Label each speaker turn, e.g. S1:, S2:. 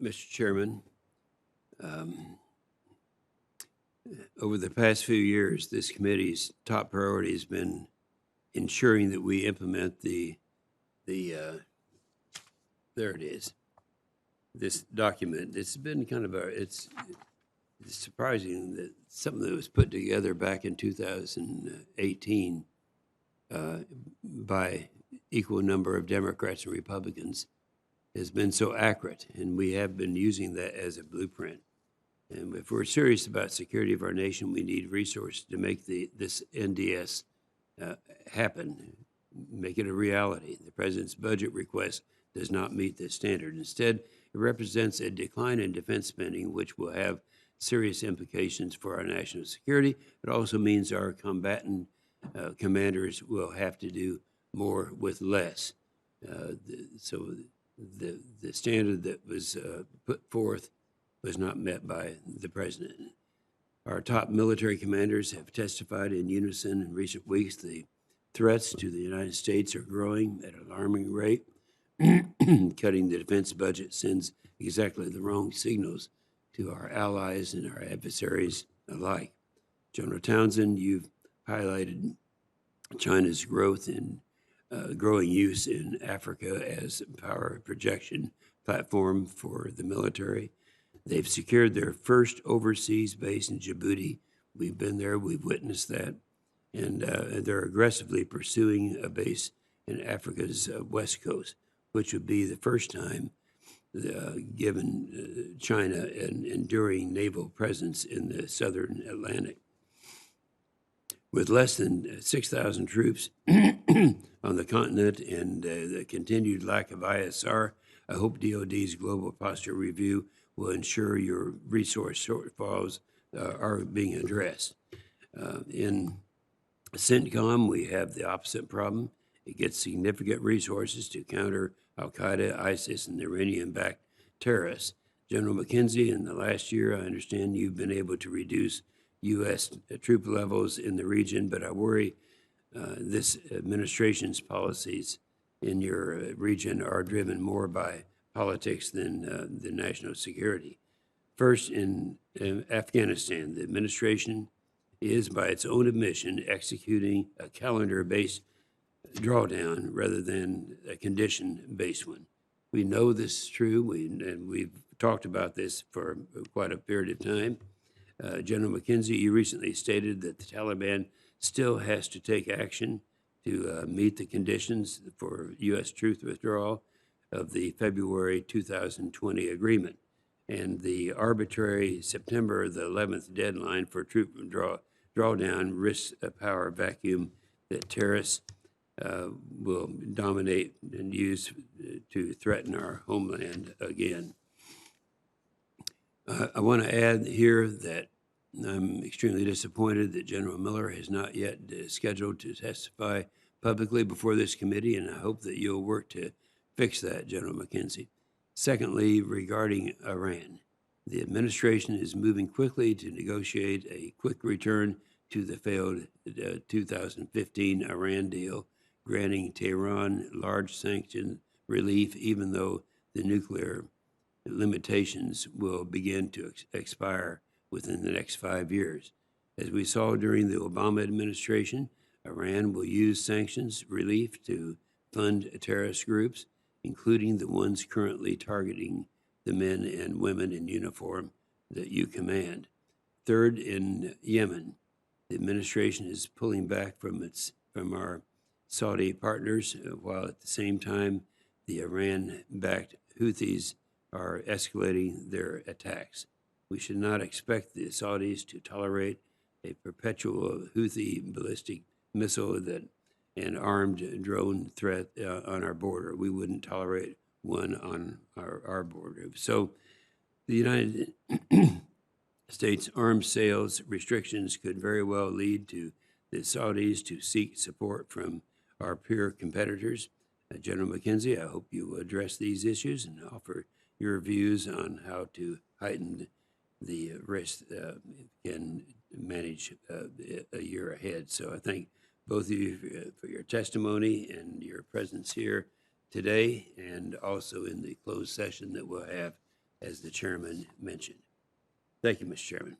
S1: Mr. Chairman, um, over the past few years, this committee's top priority has been ensuring that we implement there it is, this document. It's been kind of it's surprising that something that was put together back in 2018 by equal number of Democrats and Republicans has been so accurate, and we have been using that as a blueprint. And if we're serious about security of our nation, we need resources to make this NDS happen, make it a reality. The president's budget request does not meet this standard. Instead, it represents a decline in defense spending, which will have serious implications for our national security. It also means our combatant commanders will have to do more with less. So the standard that was put forth was not met by the president. Our top military commanders have testified in unison in recent weeks. The threats to the United States are growing at an alarming rate. Cutting the defense budget sends exactly the wrong signals to our allies and our adversaries alike. General Townsend, you've highlighted China's growing use in Africa as a power projection platform for the military. They've secured their first overseas base in Djibouti. We've been there, we've witnessed that. And they're aggressively pursuing a base in Africa's west coast, which would be the first time given China an enduring naval presence in the southern Atlantic. With less than 6,000 troops on the continent and the continued lack of ISR, I hope DOD's Global Posture Review will ensure your resource shortfalls are being addressed. In CENTCOM, we have the opposite problem. It gets significant resources to counter al-Qaeda, ISIS, and Iranian-backed terrorists. General McKenzie, in the last year, I understand you've been able to reduce U.S. troop levels in the region, but I worry this administration's policies in your region are driven more by politics than the national security. First, in Afghanistan, the administration is, by its own admission, executing a calendar-based drawdown rather than a condition-based one. We know this is true, and we've talked about this for quite a period of time. General McKenzie, you recently stated that the Taliban still has to take action to meet the conditions for U.S. troop withdrawal of the February 2020 agreement. And the arbitrary September the 11th deadline for troop drawdown risks a power vacuum that terrorists will dominate and use to threaten our homeland again. I want to add here that I'm extremely disappointed that General Miller has not yet scheduled to testify publicly before this committee, and I hope that you'll work to fix that, General McKenzie. Secondly, regarding Iran, the administration is moving quickly to negotiate a quick return to the failed 2015 Iran deal, granting Tehran large sanction relief, even though the nuclear limitations will begin to expire within the next 5 years. As we saw during the Obama administration, Iran will use sanctions relief to fund terrorist groups, including the ones currently targeting the men and women in uniform that you command. Third, in Yemen, the administration is pulling back from our Saudi partners, while at the same time the Iran-backed Houthis are escalating their attacks. We should not expect the Saudis to tolerate a perpetual Houthi ballistic missile and armed drone threat on our border. We wouldn't tolerate one on our border. So the United States arms sales restrictions could very well lead to the Saudis to seek support from our peer competitors. General McKenzie, I hope you will address these issues and offer your views on how to heighten the risk and manage a year ahead. So I thank both of you for your testimony and your presence here today, and also in the closed session that we'll have as the chairman mentioned. Thank you, Mr. Chairman.